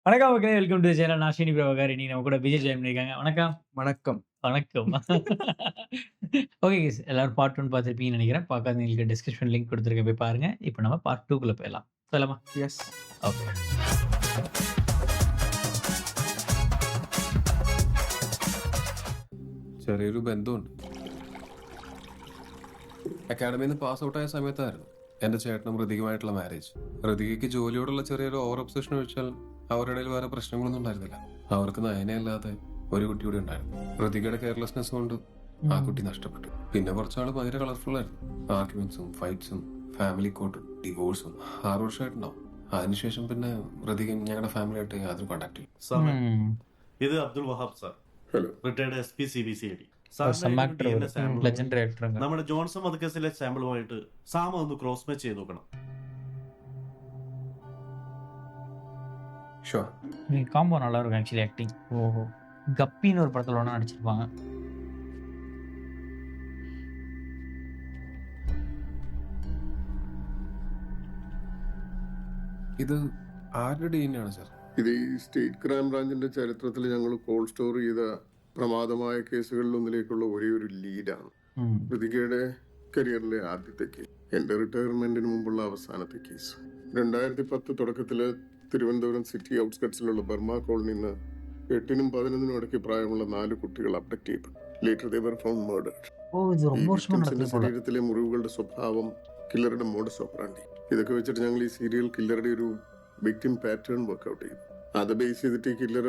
வணக்கம் மக்களே! Welcome to the channel. நான் ஸ்ரீனி பிரபாகர். இன்னைக்கு நம்ம கூட விஜய் ஜெயம் இருக்காங்க. வணக்கம். வணக்கம். வணக்கம். ஓகே கைஸ், எல்லாரும் பார்ட் 1 பார்த்திருப்பீங்கன்னு நெனைக்கிறேன். பார்க்காதவங்களுக்கு டிஸ்கிரிப்ஷன் லிங்க் குடுத்துருக்கேன், போய் பாருங்க. இப்போ நம்ம பார்ட் 2க்குள்ள போயிடலாம். போலாமா? യെസ്. ஓகே. ചെറിയൊരു ബന്ധമുണ്ട്. അക്കാഡമിയിൽ നിന്ന് പാസ് ഔട്ടായ സമയത്തായിരുന്നു എൻ്റെ ചേട്ടനും ഋതികയുമായിട്ടുള്ള മാരേജ്. ഋതികയ്ക്ക് ജോലിയോടുള്ള ചെറിയൊരു ഓവർ ഒബ്സഷൻ ഒഴിച്ചാൽ അവരുടെ ഇടയിൽ വേറെ പ്രശ്നങ്ങളൊന്നും ഉണ്ടായിരുന്നില്ല. അവർക്ക് നയനയല്ലാതെ ഒരു കുട്ടി കൂടി ഉണ്ടായിരുന്നു. ഋതികയുടെ കെയർലെസ്നെസ് കൊണ്ട് ആ കുട്ടി നഷ്ടപ്പെട്ടു. പിന്നെ കുറച്ചാൾ ഭയങ്കര കളർഫുൾ ആയിരുന്നു. ആർഗ്യുമെന്റ്സും ഫൈറ്റ്സും ഫാമിലി കോർട്ടും ഡിവോഴ്സും 6 വർഷമായിട്ടുണ്ടാവും. അതിനുശേഷം പിന്നെ ഋതിക ഞങ്ങളുടെ ഫാമിലി ആയിട്ട് യാതൊരു കോണ്ടാക്ട് ചെയ്യും. ഇത് Abdul Wahab sir, hello. Retired SP CBCID. Legendary actor. നമ്മുടെ ജോൺസൺ വധക്കേസിലെ സാമ്പിളുമായിട്ട് സാമ ഒന്ന് ക്രോസ് മാച്ച് ചെയ്ത് നോക്കണം. ഷുവർ. காம்போ நல்லா இருக்கும் ஆக்சுவலி ஆக்டிங். ஓஹோ! கப்பின்னு ஒரு படத்துல ஒண்ணு நடிச்சிருப்பாங்க. ഇത് ആരുടെ DNA ആണ് സാർ? ഇത് ഈ സ്റ്റേറ്റ് ക്രൈം ബ്രാഞ്ചിന്റെ ചരിത്രത്തിൽ ഞങ്ങൾ കോൾ സ്റ്റോർ ചെയ്ത പ്രമാദമായ കേസുകളിലൊന്നിലേക്കുള്ള ഒരേ ഒരു ലീഡാണ്. ഋതികയുടെ കരിയറിലെ ആദ്യത്തെ കേസ്, എന്റെ റിട്ടയർമെന്റിന് മുമ്പുള്ള അവസാനത്തെ കേസ്. 2010 തുടക്കത്തില് തിരുവനന്തപുരം സിറ്റി ഔട്ട്സ്കട്സിലുള്ള ബർമ കോളനിയിൽ നിന്ന് 8നും 11നും ഇടയ്ക്ക് പ്രായമുള്ള 4 കുട്ടികൾ അബ്ഡക്ട് ചെയ്യപ്പെട്ടു. Later they were found murdered. ശരീരത്തിലെ മുറിവുകളുടെ സ്വഭാവം, കില്ലറുടെ മോഡസ് ഓപ്പറാണ്ടി, ഇതൊക്കെ വെച്ചിട്ട് ഞങ്ങൾ ഈ സീരിയൽ കില്ലറുടെ ഒരു വിക്ടിം പാറ്റേൺ വർക്ക്ഔട്ട് ചെയ്തു. അത് ബേസ് ചെയ്തിട്ട് ഈ കില്ലർ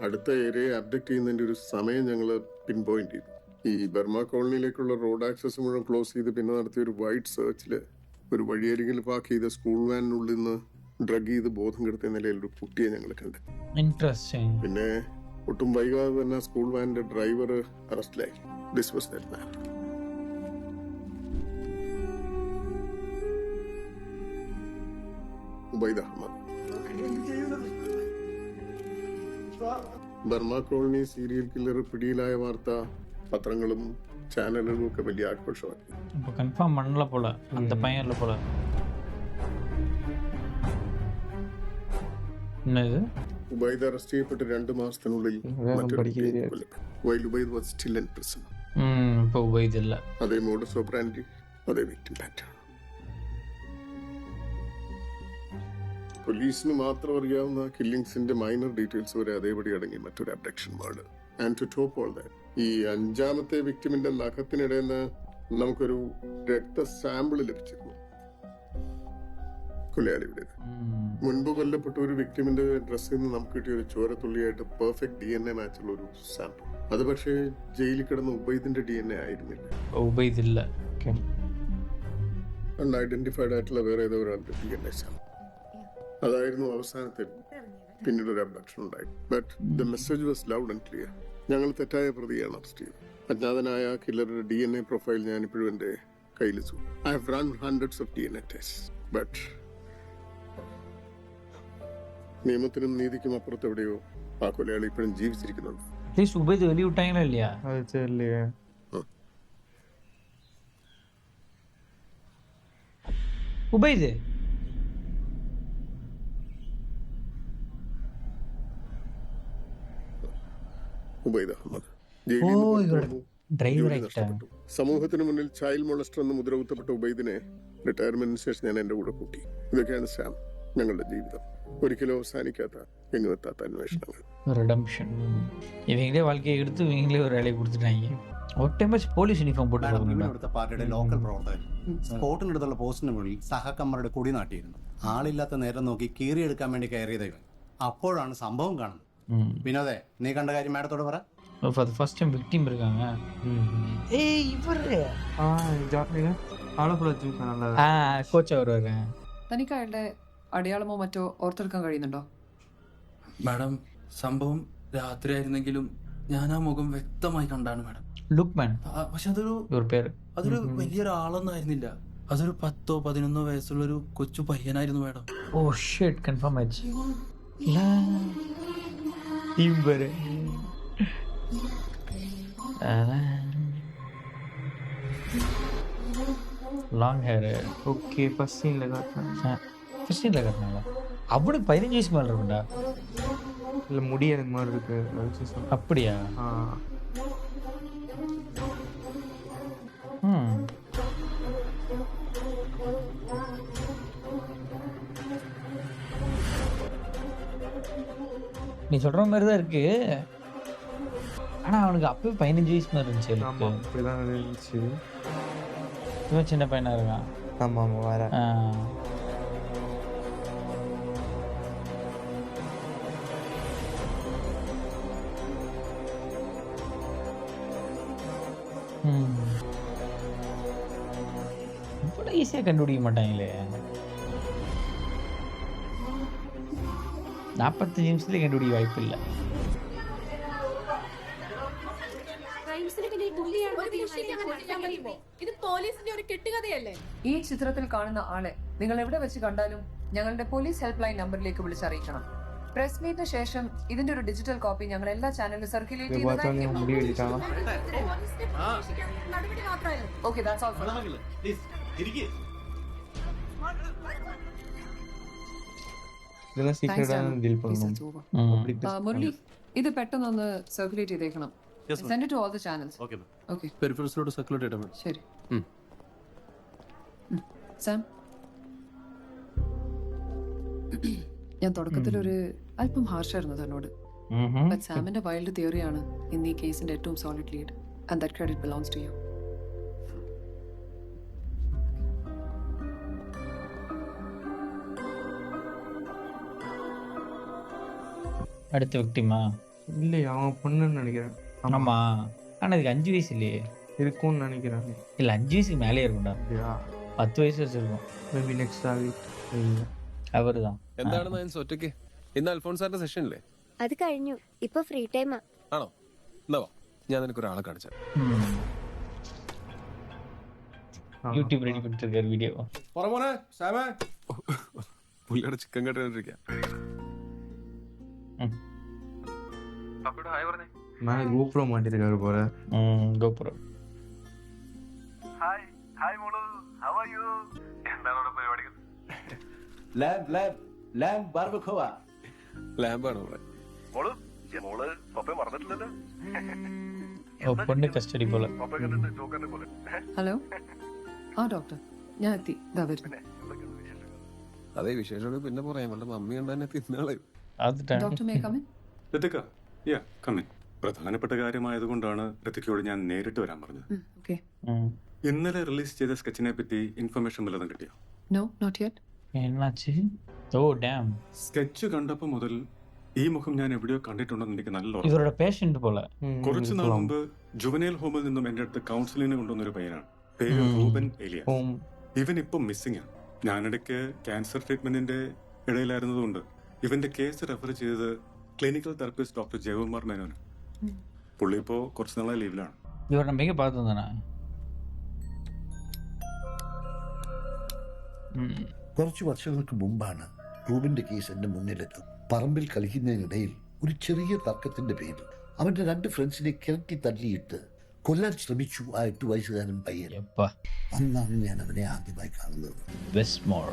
അടുത്ത ഏരിയയെ അബ്ഡക്ട് ചെയ്യുന്നതിന്റെ ഒരു സമയം ഞങ്ങൾ പിൻ പോയിന്റ് ചെയ്തു. ഈ ബർമ കോളനിയിലേക്കുള്ള റോഡ് ആക്സസ് മുഴുവൻ ക്ലോസ് ചെയ്ത് പിന്നെ നടത്തിയ ഒരു വൈഡ് സെർച്ചില് ഒരു വഴിയരികിൽ പാർക്ക് ചെയ്ത സ്കൂൾ വാനിനുള്ളിൽ നിന്ന് ഡ്രഗ് ചെയ്ത് ബോധം കെടുത്തിയ നിലയിൽ ഒരു കുട്ടിയെ ഞങ്ങൾ കണ്ടു. പിന്നെ ഒട്ടും വൈകാതെ തന്നെ സ്കൂൾ വാനിന്റെ ഡ്രൈവർ അറസ്റ്റിലായി. This was that man. Ubaid Ahmed. Burma colony serial killer പിടിയിലായ വാർത്ത പത്രങ്ങളും ചാനലുകളും ഒക്കെ വലിയ ആഘോഷമാക്കി. இப்போ கன்ஃபார்ம் பண்ணல போல, அந்த பையன் இல்ல போல. என்னது? ഉബൈദ് അറസ്റ്റ് ചെയ്യപ്പെട്ട് 2 മാസത്തിനുള്ളിൽ മറ്റൊരു കുട്ടിയെ കൊല്ലപ്പെട്ടു. While Ubaid was still in prison. இப்போ உபைத் இல்ல. അതേ മോഡസ് ഓപ്പറാൻഡി, അതേ വിക്ടിം പാറ്റേൺ. പോലീസിന് മാത്രം അറിയാവുന്ന കില്ലിങ്സിന്റെ മൈനർ ഡീറ്റെയിൽസ് വരെ അതേപടി അടങ്ങി മറ്റൊരു abduction murder. And to top all that, ഈ 5ാമത്തെ വിക്ടിമിന്റെ നഖത്തിനിടയിൽ നിന്ന് നമുക്കൊരു രക്ത സാമ്പിൾ ലഭിച്ചിരുന്നു കൊലയാളിയുടേത്. മുൻപ് കൊല്ലപ്പെട്ട ഒരു വിക്ടിമിന്റെ ഡ്രസ്സിൽ നിന്ന് നമുക്ക് കിട്ടിയ ഒരു ചോരത്തുള്ളിയായിട്ട് പെർഫെക്റ്റ് DNA മാച്ചുള്ള ഒരു സാമ്പിൾ. അത് പക്ഷേ ജയിലിൽ കിടന്ന ഉബൈദിന്റെ DNA ആയിരുന്നില്ല. ഉബൈദ് ഇല്ല. അൺഐഡന്റിഫൈഡ് ആയിട്ടുള്ള വേറെ ഏതോ ഒരാളുടെ DNA സാമ്പിൾ. അതായിരുന്നു അവസാനത്തെ പിന്നീട് ഒരു അബ്ഡക്ഷൻ ഉണ്ടായി. But the message was loud and clear. ഞങ്ങൾ തെറ്റായ പ്രതിയാണ് അറസ്റ്റ് ചെയ്തത്. അജ്ഞാതനായ കില്ലറുടെ DNA പ്രൊഫൈൽ ഞാനിപ്പോഴും എന്റെ കയ്യിൽ സൂക്ഷിച്ചു. I have run hundreds of DNA test. But നിയമത്തിനും നീതിക്കും അപ്പുറത്ത് എവിടെയോ ആ കൊലയാളി ഇപ്പോഴും ജീവിച്ചിരിക്കുന്നുണ്ട്. ഉബൈദ് വെളി വിട്ടാங்களா இல்லையா? அது தெரியலையே. ഉബൈദ് ഉബൈദ് അഹമ്മദ് ഡ്രൈവർ നഷ്ടപ്പെട്ടു. സമൂഹത്തിന് മുന്നിൽ ചൈൽഡ് മോളസ്റ്റർ എന്ന് മുദ്ര കുത്തപ്പെട്ട ഉബൈദിനെ റിട്ടയർമെന്റിന് ശേഷം ഞാൻ എന്റെ കൂടെ കൂട്ടി. ഇതൊക്കെയാണ് സാം ഞങ്ങളുടെ ജീവിതം. ഒരിക്കലും അവസാനിക്കാത്ത എങ്ങുമെത്താത്ത അന്വേഷണങ്ങൾ. ரிடம்ஷன். இவங்களே வாழ்க்கையை எடுத்து இவங்களே ஒரு வேலையை கொடுத்துட்டாங்க. ഒരു ടൈം പോലീസ് യൂണിഫോം പോട്ട് പാർട്ടിയുടെ ലോക്കൽ പ്രവർത്തകൻ സ്പോട്ടിനടുത്തുള്ള പോസ്റ്റിന് മുകളിൽ സഹകമ്മറുടെ കൊടി നാട്ടിയിരുന്നു. ആളില്ലാത്ത നേരം നോക്കി കീറിയെടുക്കാൻ വേണ്ടി കയറിയത് ഇവൻ. അപ്പോഴാണ് സംഭവം കാണുന്നത്. വിനോദേ, നീ കണ്ട കാര്യം മാഡത്തോട് പറ. ஃபர்ஸ்ட் டைம் விக்டிம் இருக்காங்க. ஏய் இவரு ആളപ്പുറം ചൂസ് നല്ല കോച്ച് வருவாரு. തനിക്ക് അയാളുടെ അടയാളമോ മറ്റോ ഓർത്തെടുക്കാൻ കഴിയുന്നുണ്ടോ? മാഡം, സംഭവം രാത്രി ആയിരുന്നെങ്കിലും ഞാൻ ആ മുഖം വ്യക്തമായി കണ്ടാണ് മാഡം. ലുക്മാൻ. പക്ഷെ അതൊരു വലിയൊരാളൊന്നും ആയിരുന്നില്ല. അതൊരു 10ഓ 11ഓ വയസ്സുള്ളൊരു കൊച്ചു പയ്യനായിരുന്നു മാഡം. ഓ ഷിറ്റ്, കൺഫേം ആയി. Long hair. ഓക്കെ. ഫസ്റ്റ് സീനിലെ அவனுக்கு 15 வயசு மேல இருக்கும்டா. இல்லை முடி எனக்கு மாதிரி இருக்கு அதை வச்சு சொன்னேன். அப்படியா? ஆ ம். நீ சொல்ற மாதிரி தான் இருக்கு. ஆனா அவனுக்கு அப்பவே 15 வயசு மாதிரி இருந்துச்சு எனக்கு. ஆமாம் அப்படி தான் இருந்துச்சு. இவன் சின்ன பையனா இருக்கான். ஆமாம் ஆமாம் வரேன். ஆ. ம். இவ்வளவு ஈஸியா கண்டுபிடிக்க மாட்டாங்களே. 45 நிமிஷத்துல கண்டுபிடிக்க വായ്പ ഇല്ല. ഇത് പോലീസിന്റെ ഒരു കെട്ടുകഥയല്ലേ? ഈ ചിത്രത്തിൽ കാണുന്ന ആളെ നിങ്ങൾ എവിടെ വെച്ച് കണ്ടാലും ഞങ്ങളുടെ പോലീസ് ഹെൽപ്പ് ലൈൻ നമ്പറിലേക്ക് വിളിച്ചറിയിക്കണം. പ്രസ് മീറ്റിന് ശേഷം ഇതിന്റെ ഒരു ഡിജിറ്റൽ കോപ്പി ഞങ്ങൾ എല്ലാ ചാനലിലും സർക്കുലേറ്റ് ചെയ്യുന്നതായിരിക്കും. മുടി വെട്ടിട്ടാണ്. നടപടി മാത്രമായിരുന്നു. Okay, that's all for now. Please ഇരിക്കേ. இதெல்லாம் சீக்கிரட்டாக டீல் பண்ணணும். அப்படி മുരളി, ഇത് പെട്ടെന്നൊന്ന് സർക്കുലേറ്റ് ചെയ്തേക്കണം. Yes, ma'am. Send it to all the channels. Okay ma'am. Okay, പെരിഫറൽസിലോട്ട് സർക്കുലേറ്റ് ചെയ്യണം വേണം. ശരി. ഉം. സാം, ഞാൻ തുടക്കത്തിൽ ഒരു അല്പം ഹാർഷായിരുന്നു തന്നോട്. ബട്ട് സാമിന്റെ വൈൽഡ് തിയറിയാണ് ഇന്ന് ഈ കേസിന്റെ ഏറ്റവും solid lead, and that credit belongs to you. அடுத்த விக்டிமா? இல்லை அவன் பொண்ணுன்னு நினைக்கிறேன். ஆமா. ஆனா இதுக்கு 5 வயசு இல்லையே. இருக்கும்னு நினைக்கிறேன். இல்ல 5 வயசுக்கு மேலே இருக்கும்டா. அப்படியா? 10 வயசு வச்சிருக்கோம். Maybe next week. இல்லை അവര് தான். എന്താണ് നയൻസ് ഒറ്റയ്ക്ക്? ഇന്ന് അൽഫോൺസാറിന്റെ സെഷൻ ഇല്ലേ? അത് കഴിഞ്ഞു. ഇപ്പൊ ഫ്രീ ടൈമാ. ആണോ? എന്നാ വാ, ഞാൻ നിനക്ക് ഒരാളെ കാണിച്ചു. യൂട്യൂബ് റെഡി பண்ணிட்டு വീഡിയോ. പുറമോനെ സാമേ, പുള്ളിയുടെ ചിക്കൻ കണ്ടിരിക്കാം. மேலே கோப்ரோ மாட்டிருக்காரு போல. ഗോപുരം. ലാമ്പാണ് ഇവിടെ. ഓ, പൊണ്ണ് കസ്റ്റഡി പോലെ. ഹലോ, ആ ഡോക്ടർ, ഞാൻ എത്തി. ഇതാ വരുന്നു. അതേ വിശേഷമൊക്കെ പിന്നെ പറയാം. വല്ല മമ്മി ഉണ്ടെന്നെ തിന്നാളെ. Doctor may come in? Rithika, come in. പ്രധാനപ്പെട്ട കാര്യമായതുകൊണ്ടാണ് ഋതികയോട് ഞാൻ നേരിട്ട് വരാൻ പറഞ്ഞത്. ഓക്കെ. ഇന്നലെ റിലീസ് ചെയ്ത സ്കെച്ചിനെ പറ്റി ഇൻഫർമേഷൻ വല്ലതും കിട്ടിയോ? No, not yet. എന്നാച്ച്? Oh damn. സ്കെച്ച് കണ്ടപ്പോ മുതൽ ഈ മുഖം ഞാൻ എവിടെയോ കണ്ടിട്ടുണ്ടെന്ന് എനിക്ക് നല്ല ഉറപ്പ്. ഇവരുടെ പേഷ്യന്റ് പോലെ. കുറച്ചു നാൾ മുമ്പ് ജുവനൈൽ ഹോമിൽ നിന്നും എന്റെ അടുത്ത് കൗൺസിലിന് കൊണ്ടുവന്നൊരു പയ്യനാണ്. പേര് റൂബൻ എലിയ. ഇവൻ ഇപ്പം മിസ്സിംഗ് ആണ്. ഞാനിടയ്ക്ക് ക്യാൻസർ ട്രീറ്റ്മെന്റിന്റെ ഇടയിലായിരുന്നതുകൊണ്ട് ഇവന്റെ കേസ് റെഫർ ചെയ്തത് ക്ലിനിക്കൽ തെറപ്പിസ്റ്റ് ഡോക്ടർ ജയകുമാർ മേനോന്. പുള്ളി ഇപ്പോ കുറച്ചു നാളായി ലീവിലാണ്. ഇവരുടെ മിക പാത്തുന്നതാ. കുറച്ചു വർഷങ്ങൾക്ക് മുമ്പാണ് റൂബിന്റെ കേസ് എന്റെ മുന്നിലെത്തും. പറമ്പിൽ കളിക്കുന്നതിനിടയിൽ ഒരു ചെറിയ തർക്കത്തിന്റെ പേരിൽ അവന്റെ 2 ഫ്രണ്ട്സിനെ കിരട്ടി തള്ളിയിട്ട് കൊല്ലാൻ ശ്രമിച്ചു ആ 8 വയസ്സുകാരൻ പയ്യൻ. അന്നാണ് ഞാൻ അവനെ ആദ്യമായി കാണുന്നത്. വെസ്റ്റ്മോർ.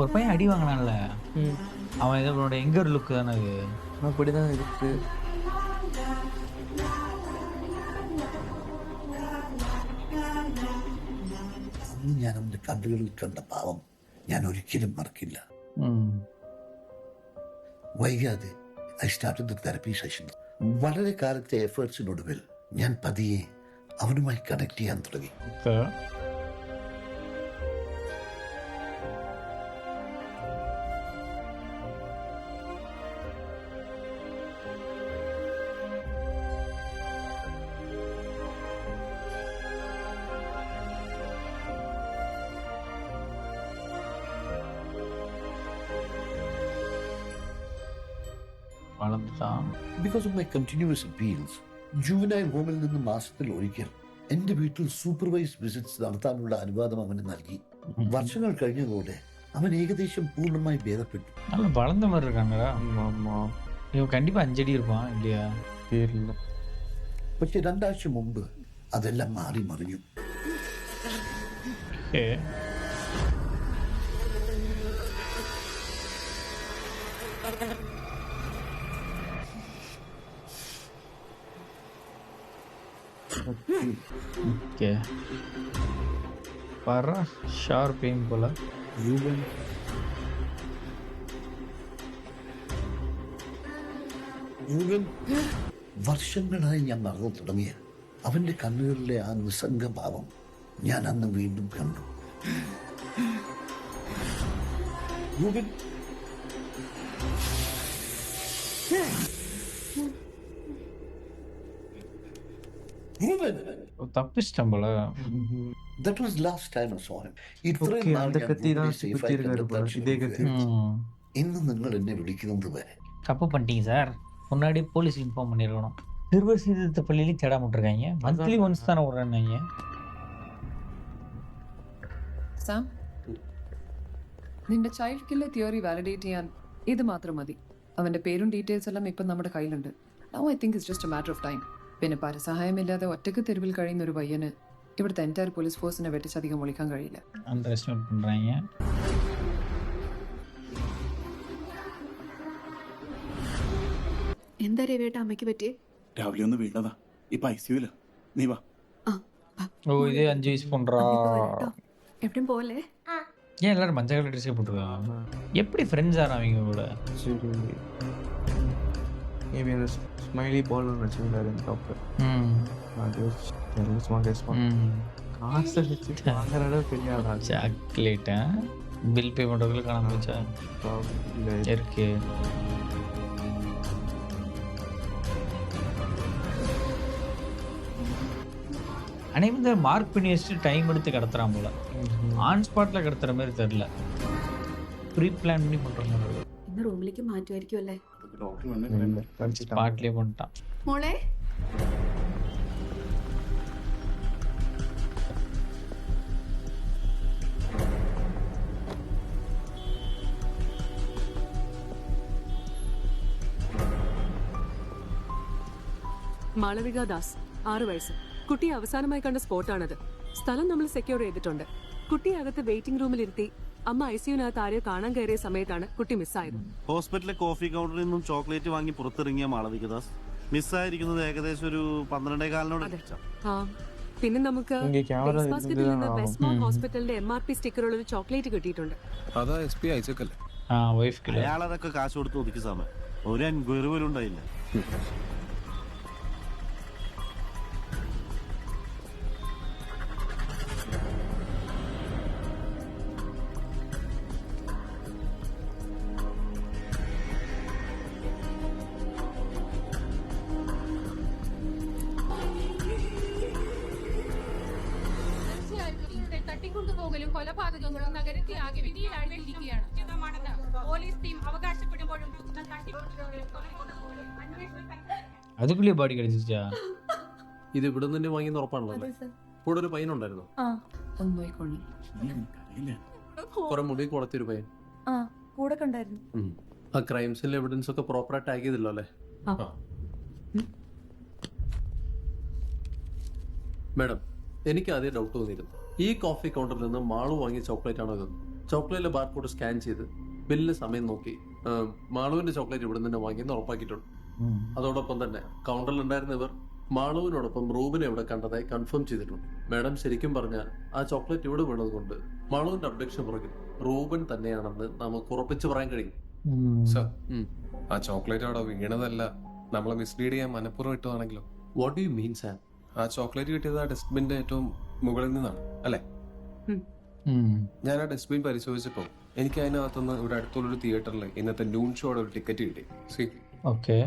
ஒரு பையன் அடி வாங்கினான்ல, அவன் இதோட எங்க ஒரு லுக் தானே அது. அப்படிதான் இருக்கு. അന്ന് ഞാൻ അവന്റെ കണ്ണുകളിൽ കണ്ട പാവം ഞാൻ ഒരിക്കലും മറക്കില്ല. വൈകാതെ I started the therapy session. വളരെ കാലത്തെ എഫേർട്സിനൊടുവിൽ ഞാൻ പതിയെ അവനുമായി കണക്ട് ചെയ്യാൻ തുടങ്ങി. വളർത്താം. Because of my continuous appeals juvenile ഹോമിൽ നിന്ന് മാസത്തിൽ ഒരിക്കൽ എന്റെ വീട്ടിൽ സൂപ്പർവൈസ് വിസിറ്റ്സ് നടത്താനുള്ള അനുവാദം അവന് നൽകി. വർഷങ്ങൾ കഴിഞ്ഞതോടെ അവൻ ഏകദേശം പൂർണ്ണമായി ഭേദപ്പെട്ടു. நல்ல வளர்ந்த மாதிரி இருக்காங்கடா. ஆமா இவன் கண்டிப்பா 5 அடி இருப்பான் இல்லையா? தெரியல. പക്ഷെ 2 ആഴ്ച മുമ്പ് അതെല്ലാം മാറി മറിഞ്ഞു. ஏ. ஓகே. பாரா ஷார்ப் பெயின் போல. വർഷങ്ങളായി ഞാൻ മറന്നു തുടങ്ങിയ അവന്റെ കണ്ണുകളിലെ ആ നിസ്സംഗ ഭാവം ഞാൻ അന്ന് വീണ്ടും കണ്ടു. രൂപൻ தப்பிச்சிட்டான் போல. That was last time I saw him. ഇത്രയും Okay, നാൾ அந்த ഞാൻ കത്തി தான் രൂപനെ safe ആയി കുത്തിയിരിക്കാரு കണ്ടെത്താൻ പോல. ഇതേ കത്തി. ശ്രമിക്കുകയായിരുന്നു. ഇന്ന് നിങ്ങൾ എന്നെ വിളിക്കുന്നത് വരെ தப்பு பண்ணிட்டீங்க சார். முன்னாடி போலீஸ் இன்ஃபார்ம் பண்ணிருக்கணும். சிறுவர் சீர்திருத்த பள்ளியில தேடாம விட்டுருக்காங்க. மந்த்லி ஒன்ஸ் தானே விடுறாங்க. സാം, നിന്റെ ചൈൽഡ് കില്ലർ തിയറി വാലിഡേറ്റ് ചെയ്യാൻ ഇത് മാത്രം മതി. അവന്റെ പേരും ഡീറ്റെയിൽസ് എല്ലാം ഇപ്പം നമ്മുടെ കയ്യിലുണ്ട്. Now I think it's just A matter of time. പിന്നെ പരസഹായമില്ലാതെ ഒറ്റയ്ക്ക് തെരുവിൽ കഴിയുന്ന ഒരു പയ്യന് ഇവിടുത്തെ എൻറ്റയർ പോലീസ് ഫോഴ്സിനെ വെട്ടിച്ചധികം വിളിക്കാൻ കഴിയില്ല. അണ്ടർ എസ്റ്റിമേറ്റ് പண்றாங்க. എന്താ രവേട്ട അമ്മയ്ക്ക് പറ്റിയേ? രാവിലെ ഒന്ന് വീണതാ. ഇപ്പൊ ഐസിയുല. നീ വാ. ஓ இதே 5 வயசு பொண்ணுடா. എവിടെയും പോലെ? ஏன் எல்லாரும் மஞ்சள் கலர் ட்ரெஸ்ஸே போட்டுருக்காங்க? எப்படி ஃப்ரெண்ட்ஸ் ஆறாங்க கூட? சரி மேபி அந்த ஸ்மைலி பால் ஒன்று வச்சுருந்தாரு அந்த டாக்டர். அது எல்லாம் சும்மா கெஸ் பண்ண காசை வச்சு வாங்குற அளவு பெரிய ஆளா சாக்லேட்டா பில் பே பண்ணுறதுக்குள்ள காணாம போச்சா? இல்லை இருக்கு. அனைவரும் மார்க் பண்ணி வச்சுட்டு டைம் எடுத்து கடத்துறான் போல. ஆன் ஸ்பாட்ல கடத்துற மாதிரி தெரியல. ப்ரீ பிளான் பண்ணி பண்ற மாதிரி. ഇന്ന് റൂമിലേക്ക് മാറ്റുമായിരിക്കും അല്ലേ? ஸ்பாட்லயே பண்ணிட்டான். മോളെ മാളവിക ദാസ് 6 വയസ്സ്. കുട്ടിയെ അവസാനമായി കണ്ട സ്പോട്ടാണത്. സ്ഥലം നമ്മൾ സെക്യൂർ ചെയ്തിട്ടുണ്ട്. കുട്ടിയെ അകത്ത് വെയിറ്റിംഗ് റൂമിലിരുത്തി അമ്മ ഐസിയുനകത്ത് ആരെയോ കാണാൻ കയറിയ സമയത്താണ് കുട്ടി മിസ്സായത്. ഹോസ്പിറ്റലിലെ കോഫി കൗണ്ടറിൽ നിന്നും ചോക്ലേറ്റ് വാങ്ങി പുറത്തിറങ്ങിയ മാളവികദാസ് മിസ്സായിരിക്കുന്നത് ഏകദേശം ഒരു 12:15 ആ പിന്നെ നമുക്ക് ബേസ് ബാസ്കറ്റിൽ നിന്ന് വെസ്റ്റ്മോർ ഹോസ്പിറ്റലിന്റെ MRP സ്റ്റിക്കറുള്ള ഒരു ചോക്ലേറ്റ് കിട്ടിയിട്ടുണ്ട്. അതാ SP ഐസക്കല്ലേ? ആ വൈഫ് കില്ല. അയാൾ അതൊക്കെ കാശ് കൊടുത്ത് ഒതുക്കി സമയം ഒരു എൻക്വയറി പോലും ഉണ്ടായില്ല. തട്ടിക്കൊണ്ടുപോകലും കൊലപാതകങ്ങളും നഗരത്തെ ആകെ വിധിയിലാഴ്ന്നിരിക്കുകയാണ്. പോലീസ് ടീം അവകാശപ്പെടുമ്പോഴും அதுக்குள்ளே பாடி கிடைச்சிச்சா? ഇത് ഇവിടെ നിന്ന് തന്നെ വാങ്ങിയെന്ന് ഉറപ്പാണല്ലോ. കൂടെ ഒരു പയ്യനുണ്ടായിരുന്നു. ഒന്ന് പോയിക്കൊള്ളു. കുറെ മുടി കുളത്തിയൊരു പയ്യൻ. കൂടെ കണ്ടായിരുന്നു. ആ ക്രൈംസിലെ എവിഡൻസ് ഒക്കെ പ്രോപ്പറായി ടാഗ് ചെയ്തില്ലോ അല്ലേ? മാഡം, എനിക്ക് ആദ്യം ഡൗട്ട് തോന്നിയിരുന്നു. ഈ കോഫി കൗണ്ടറിൽ നിന്ന് മാളു വാങ്ങിയ ചോക്ലേറ്റ് ആണോ ഇതെന്ന്. ചോക്ലേറ്റിലെ ബാർകോഡ് സ്കാൻ ചെയ്ത് ബില്ലിന് സമയം നോക്കി മാളുവിന്റെ ചോക്ലേറ്റ് ഇവിടെ നിന്ന് വാങ്ങിയെന്ന് ഉറപ്പാക്കിയിട്ടുണ്ട്. അതോടൊപ്പം തന്നെ കൗണ്ടറിൽ ഉണ്ടായിരുന്ന ഇവർ മാളുവിനോടൊപ്പം റൂബിനെ ഇവിടെ കണ്ടതായി കൺഫേം ചെയ്തിട്ടുണ്ട്. മാഡം, ശരിക്കും പറഞ്ഞാൽ ആ ചോക്ലേറ്റ് ഇവിടെ വീണത് കൊണ്ട് മാളുവിന്റെ അബ്ഡക്ഷൻ പുറകിൽ റൂബൻ തന്നെയാണെന്ന് നമുക്ക് ഉറപ്പിച്ച് പറയാൻ കഴിയും. സർ, ആ ചോക്ലേറ്റ് അവിടെ വീണതല്ല, നമ്മളെ മിസ്ലീഡ് ചെയ്യാൻ മനഃപൂർവ്വം ഇട്ടതാണെങ്കിലോ? What do you mean sir? ആ ചോക്ലേറ്റ് കിട്ടിയത് ആ ഡസ്റ്റ്ബിന്റെ ഏറ്റവും മുകളിൽ നിന്നാണ് അല്ലേ? ഞാൻ ആ ഡസ്റ്റ്ബിൻ പരിശോധിച്ചപ്പോൾ എനിക്ക് അതിനകത്തുനിന്ന് ഇവിടെ അടുത്തുള്ളൊരു തിയേറ്ററിൽ ഇന്നത്തെ നൂൺ ഷോയുടെ ഒരു ടിക്കറ്റ് കിട്ടി. C okay.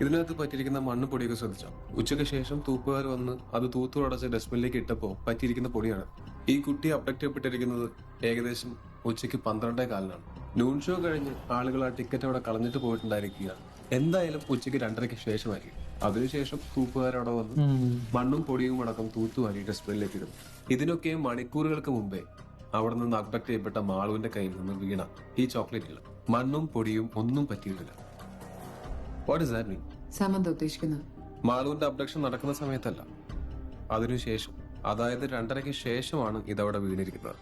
ഇതിനകത്ത് പറ്റിയിരിക്കുന്ന മണ്ണ് പൊടിയൊക്കെ ശ്രദ്ധിച്ചോ? ഉച്ചയ്ക്ക് ശേഷം തൂപ്പുകാർ വന്ന് അത് തൂത്തുടച്ച് ഡസ്റ്റ്ബിനിലേക്ക് ഇട്ടപ്പോൾ പറ്റിയിരിക്കുന്ന പൊടിയാണ്. ഈ കുട്ടി അബ്ഡക്റ്റ് ചെയ്യപ്പെട്ടിരിക്കുന്നത് ഏകദേശം ഉച്ചയ്ക്ക് 12:15 നൂൺ ഷോ കഴിഞ്ഞ് ആളുകൾ ആ ടിക്കറ്റ് അവിടെ കളഞ്ഞിട്ട് പോയിട്ടുണ്ടായിരിക്കുകയാണ്. എന്തായാലും ഉച്ചയ്ക്ക് 2:30-ക്ക് ശേഷമായിരിക്കും. അതിനുശേഷം തൂപ്പുകാരവിടെ വന്ന് മണ്ണും പൊടിയും അടക്കം തൂത്തുവാരി ഡസ്റ്റ്ബിനിലേക്ക് ഇടും. ഇതിനൊക്കെ മണിക്കൂറുകൾക്ക് മുമ്പേ അവിടെ നിന്ന് അബ്ഡക്ട് ചെയ്യപ്പെട്ട മാളുവിന്റെ കയ്യിൽ നിന്ന് വീണ ഈ ചോക്ലേറ്റുകൾ മണ്ണും പൊടിയും ഒന്നും പറ്റിയിട്ടില്ല. വാട്ട് ഇസ് ദാറ്റ് മീൻ? സാമന്ത ഉദ്ദേശിക്കുന്നത് മാളുവിന്റെ അബ്ഡക്ഷൻ നടക്കുന്ന സമയത്തല്ല, അതിനുശേഷം, അതായത് 2:30-ക്ക് ശേഷമാണ് ഇതവിടെ വീണിരിക്കുന്നത്.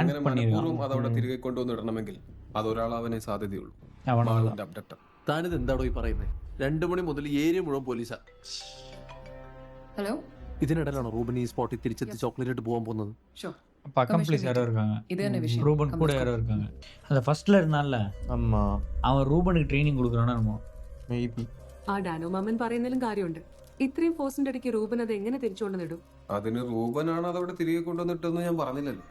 അങ്ങനെ മനഃപൂർവ്വം അതവിടെ തിരികെ കൊണ്ടുവന്ന് ഇടണമെങ്കിൽ അതൊരാളാവാനേ സാധ്യതയുള്ളൂ. മാളുവിന്റെ അബ്ഡക്ടർ. താനിത് എന്താണോ ഈ പറയുന്നത്? 2 മണി മുതൽ ഏരിയ മുഴുവൻ പോലീസാ. ഹലോ, ഇതിനിടയിലാണോ റൂബൻ ഈ സ്പോട്ടിൽ തിരിച്ചെത്തി ചോക്ലേറ്റ് ആയിട്ട് போக പോകുന്നത്? அக்கம்ப்ளிஸ் யாரோ இருக்காங்க, இது என்ன விஷயம்? ரூபன் கூட யாரோ இருக்காங்க. அந்த ஃபர்ஸ்ட்ல இருந்தான்ல, അമ്മ அவன் ரூபனுக்கு ட்ரைனிங் கொடுக்குறானோ മേബി. ആ ഡാനോ മാമൻ പറയുന്നതിലും കാര്യമുണ്ട്. ഇത്രയും ഫോഴ്സിന്റെ ഇടയ്ക്ക് റൂബൻ അത് എങ്ങനെ തിരിച്ചുകൊണ്ടിടും? അതിന് റൂബനാണ് അതവിടെ തിരികെ കൊണ്ടുവന്നിട്ടെന്ന് ഞാൻ പറഞ്ഞില്ലല്ലോ.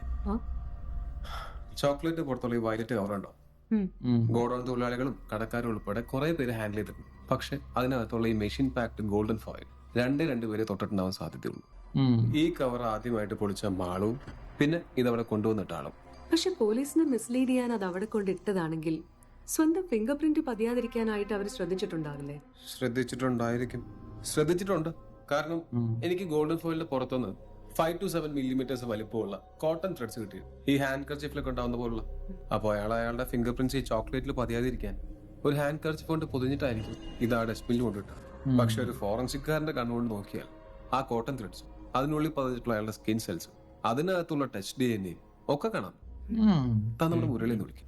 ചോക്ലേറ്റ് പുറത്തുള്ള ഈ വയലറ്റ് കവറുണ്ടോ? ഗോഡൌൺ തൊഴിലാളികളും കടക്കാരും ഉൾപ്പെടെ കുറെ പേര് ഹാൻഡിൽ ചെയ്തിട്ടുണ്ട്. പക്ഷെ അതിനകത്തുള്ള ഈ മെഷീൻ പാക്ഡ് ഗോൾഡൻ ഫോയിൽ 2 പേരെ തൊട്ടിട്ടുണ്ടാവാൻ സാധ്യതയുള്ളൂ. ഈ കവർ ആദ്യമായിട്ട് പൊളിച്ച മാളും പിന്നെ ഇതവിടെ കൊണ്ടുവന്നിട്ട ആളും. പക്ഷെ പോലീസിനെ മിസ്ലീഡ് ചെയ്യാൻ അത് അവിടെ കൊണ്ടിട്ടതാണെങ്കിൽ സ്വന്തം ഫിംഗർ പ്രിന്റ് പതിയാതിരിക്കാനായിട്ട് അവർ ശ്രദ്ധിച്ചിട്ടുണ്ടാവില്ലേ? ശ്രദ്ധിച്ചിട്ടുണ്ട്. കാരണം എനിക്ക് ഗോൾഡൻ ഫോയിലിന്റെ പുറത്തുനിന്ന് 5 to 7 millimeters വലിപ്പമുള്ള കോട്ടൺ ത്രെഡ്സ് കിട്ടി, ഈ ഹാൻഡ് കർച്ചിഫിലൊക്കെ ഉണ്ടാവുന്ന പോലുള്ള. അപ്പോൾ അയാളുടെ ഫിംഗർ പ്രിന്റ്സ് ഈ ചോക്ലേറ്റിൽ പതിയാതിരിക്കാൻ ഒരു ഹാൻഡ് കർച്ചിഫ് കൊണ്ട് പൊതിഞ്ഞിട്ടായിരിക്കും ഇത് ആ ഡസ്റ്റ്ബിനിൽ കൊണ്ടിട്ട്. പക്ഷെ ഒരു ഫോറൻസിക്കാരന്റെ കണ്ണുകൊണ്ട് നോക്കിയാൽ ആ കോട്ടൺ ത്രെഡ്സ്, അതിനുള്ളിൽ പതിച്ചിട്ടുള്ള അയാളുടെ സ്കിൻ സെൽസ്, അതിനകത്തുള്ള ടച്ച് DNA ഒക്കെ കാണാം. താൻ നമ്മുടെ മുരളി എന്ന് വിളിക്കും.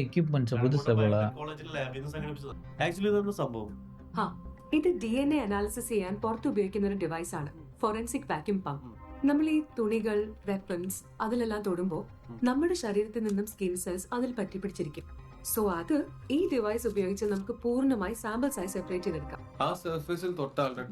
എക്യുപ്മെന്റ്സ് പുതുസാ പോല. ആക്ച്വലി ഇതൊന്നും സംഭവം ഇത് DNA അനാലിസിസ് ചെയ്യാൻ പുറത്ത് ഉപയോഗിക്കുന്ന ഒരു ഡിവൈസ് ആണ്, ഫോറൻസിക് വാക്യൂം പമ്പ്. നമ്മൾ ഈ തുണികൾ, വെപ്പൺസ് അതിലെല്ലാം തൊടുമ്പോൾ നമ്മുടെ ശരീരത്തിൽ നിന്നും സ്കിൻ സെൽസ് അതിൽ പറ്റിപ്പിടിച്ചിരിക്കും. സോ അത് ഈ ഡിവൈസ് ഉപയോഗിച്ച് നമുക്ക് പൂർണ്ണമായി സാമ്പിൾ സൈസ് സെപ്പറേറ്റ് ചെയ്തെടുക്കാം. ആ സർഫേസിൽ തൊട്ട ആളുടെ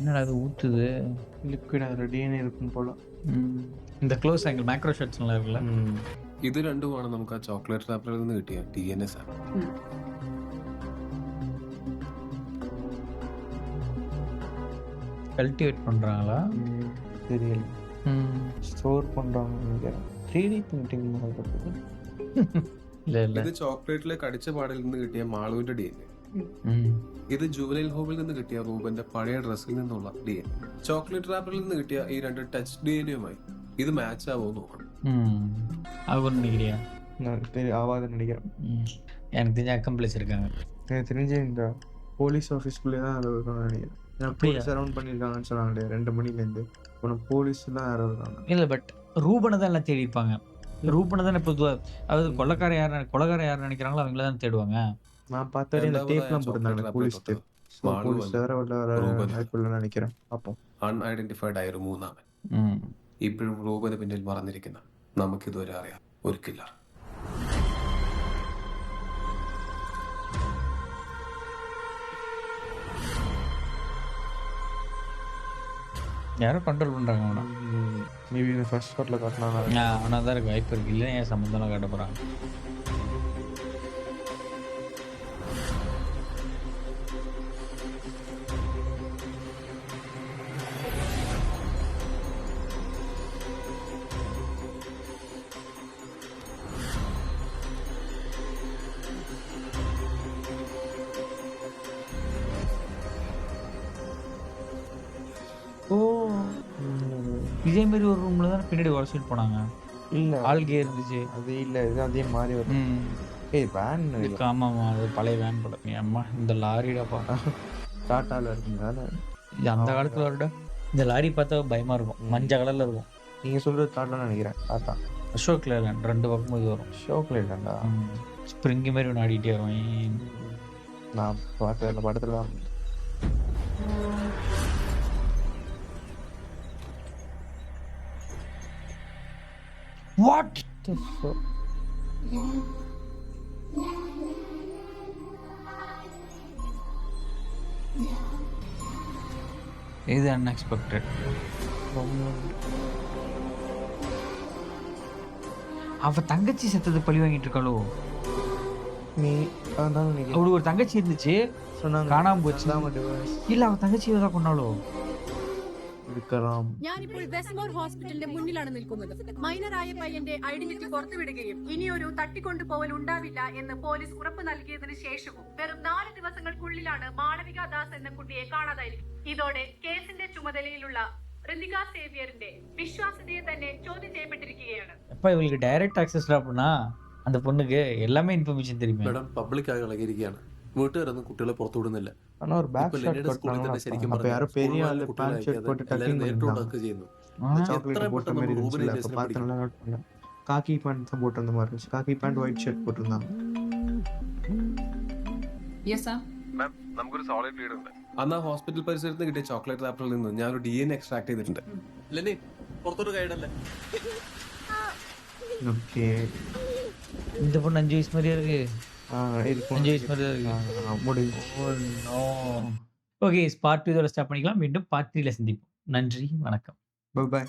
என்னடா அது ஊத்துது? ലിക്വിഡ് അതിൽ DNA இருக்கும் പോല. இந்த க்ளோஸ் ஆங்கிள் மேக்ரோ ஷாட்ஸ் நல்லா இருக்குல்ல. ഇത് രണ്ടുമാണ് നമുക്ക് ആ ചോക്ലേറ്റ് റാപ്പറിൽ നിന്ന് കിട്ടിയ DNA സാമ്പിൾ. கல்டிவேட் பண்றாங்களா தெரியல. ஸ்டோர் பண்றாங்கன்னு நினைக்கிறேன். 3D പ്രിന്റിംഗ് നടക്കുന്നത്. இல்ல இல்ல, ഇത് ചോക്ലേറ്റിലേക്ക് അടിച്ച പാടിൽ നിന്ന് കിട്ടിയ മാളുവിന്റെ DNA. ഇത് ജുവനൈൽ ഹോമിൽ നിന്ന് കിട്ടിയ റൂബന്റെ പഴയ ഡ്രസ്സിൽ നിന്നുള്ള DNA. ചോക്ലേറ്റ് റാപ്പറിൽ നിന്ന് കിട്ടിയ ഈ 2 ടച്ച് DNAയുമായി ഇത് മാച്ച് ആവോ നോക്കണം. ஆகும்னு நினைக்கிறியா? ஆவாதுன்னு நினைக்கிறேன். எனக்கு தெரிஞ்ச அக்கம்ப்ளிஸ் இருக்காங்க. எனக்கு தெரிஞ்சு இந்த போலீஸ் ஆஃபீஸ்க்குள்ளே தான் யாரோ இருக்காங்கன்னு நினைக்கிறேன். போலீஸ் அரௌண்ட் பண்ணியிருக்காங்கன்னு சொன்னாங்க 2 மணிலேருந்து. அப்புறம் போலீஸ்லாம் யாரோ இருக்காங்க. இல்லை, பட் ரூபனை தான் எல்லாம் தேடி இருப்பாங்க. ரூபனை தான் இப்போ அதாவது கொலைக்காரன் யார் நினைக்கிறாங்களோ அவங்கள தான் தேடுவாங்க. நான் பார்த்தாலே இந்த டேப்லாம் போட்டிருந்தாங்க போலீஸ் டேப். போலீஸ் வேற வாய்ப்புள்ள நினைக்கிறேன். அப்போ അൺഐഡന്റിഫൈഡ് ആയ ഒരു മൂന്നാമൻ ഇപ്പോഴും റൂബന് പിന്നിൽ മറന്നിരിക്കുന്ന നമുക്കിതുവരെ അറിയാം ഒരു കില്ലർ. யாரோ கண்ட்ரோல் பண்றாங்க அவனை. மேபி இந்த ஃபர்ஸ்ட் ஸ்பாட்ல காட்டினாங்க. அவனா தான் இருக்கு வாய்ப்பு இருக்கு. இல்லை ஏன் சம்மந்தம்லாம் காட்ட போறாங்க. இதே மாதிரி ஒரு ரூம்ல தான் பின்னாடி உரசிட்டு போனாங்க. இல்ல ஆள்கே இருந்துச்சு. அது இல்ல, இது அதே மாதிரி வரும். வேன் ஆமாமா, அது பழைய வேன் போல. அம்மா இந்த லாரிடாப்பா டாட்டால இருக்குங்க. இது அந்த காலத்துல வருட. இந்த லாரி பார்த்தா பயமா இருக்கும், மஞ்சள் கலர்ல இருக்கும். நீங்க சொல்றது டாட்டான்னு நினைக்கிறேன். டாட்டா அசோக் லேலண்ட் 2 பக்கமும் இது வரும். அசோக் லேலண்டா? ஸ்ப்ரிங் மாதிரி ஒன்று ஆடிட்டே வரும். நான் பார்த்த படத்துல தான். வாட் இது அன்எக்ஸ்பெக்டட். அவ தங்கச்சி செத்தது பழி வாங்கிட்டு இருக்காளோ? நீ அதான் நினைக்கிறேன். அவளுக்கு ஒரு தங்கச்சி இருந்துச்சு, சொன்னாங்க காணாம போச்சு. இல்ல அவ தங்கச்சி தான் கொண்டாளோ? വിക്രം ഞാനിപ്പോൾ വെസ്റ്റ്മോർ ഹോസ്പിറ്റലിന്റെ മുന്നിലാണ് നിൽക്കുന്നത്. മൈനറായ പയ്യന്റെ ഐഡന്റിറ്റി പുറത്തുവിടുകയും ഇനിയൊരു തട്ടിക്കൊണ്ടുപോകൽ ഉണ്ടാവില്ല എന്ന് പോലീസ് ഉറപ്പ് നൽകിയതിനു ശേഷവും വെറും 4 ദിവസങ്ങൾക്കുള്ളിലാണ് മാളവിക ദാസ് എന്ന കുട്ടിയെ കാണാതായിരിക്കും. ഇതോടെ കേസിന്റെ ചുമതലയിലുള്ള ഋതിക സേവ്യറിന്റെ വിശ്വാസ്യതയെ തന്നെ ചോദ്യം ചെയ്യപ്പെട്ടിരിക്കുകയാണ്. அப்ப இவளுக்கு டைரக்ட் ஆக்சஸ் அப்படின்னா அந்த பொண்ணுக்கு எல்லாமே இன்ஃபர்மேஷன் தெரியுமே. മേഡം പബ്ലിക്കായി ഇളകിയിരിക്കുകയാണ്. വീട്ടുകാരൊന്നും കുട്ടികളെ പുറത്തു വിടുന്നില്ല. ஆனா ஒரு பேக் ஷாட் ലെനിയുടെ സ്കൂളിൽ கொட்டாங்க. തന്നെ ശരിക്കും அப்ப யாரோ பெரிய ஆளு பேண்ட் ஷர்ட் போட்டு டக்கிங் നേരിട്ട് பண்ணாங்க. ഉടക്കുക ചെയ്യുന്നു. சாக்லேட் എത്രയും போட்ட പെട്ടെന്ന് மாதிரி റൂബിനെ இருந்துச்சு. அப்ப കേസിനെ பார்த்து പിടിക്കണം. நல்லா நோட் பண்ணேன். காக்கி பேண்ட் தான் போட்டிருந்த மாதிரி இருந்துச்சு. காக்கி பேண்ட் ஒயிட் ஷர்ட் போட்டிருந்தாங்க. Yes Sam. നമുക്കൊരു സോളിഡ് ലീഡ് ഉണ്ട്. അന്ന് ആ ഹോസ്പിറ്റൽ പരിസരത്ത് കിട്ടിയ ചോക്ലേറ്റ് റാപ്പറിൽ നിന്ന് ഞാനൊരു DNA എക്സ്ട്രാക്ട് ചെയ്തിട്ടുണ്ട്. ലെനി പുറത്തോട്ട് കൈയിടല്ലേ. ஓகே. இந்த பொண்ணு 5 வயசு மாதிரியே இருக்கு. இருக்கும். 5 வயசு மாதிரியே இருக்கு. முடியும். Oh no. ஓகே, பார்ட் 2 இதோட ஸ்டாப் பண்ணிக்கலாம். மீண்டும் பார்ட் 3ல சந்திப்போம். நன்றி, வணக்கம். Bye by.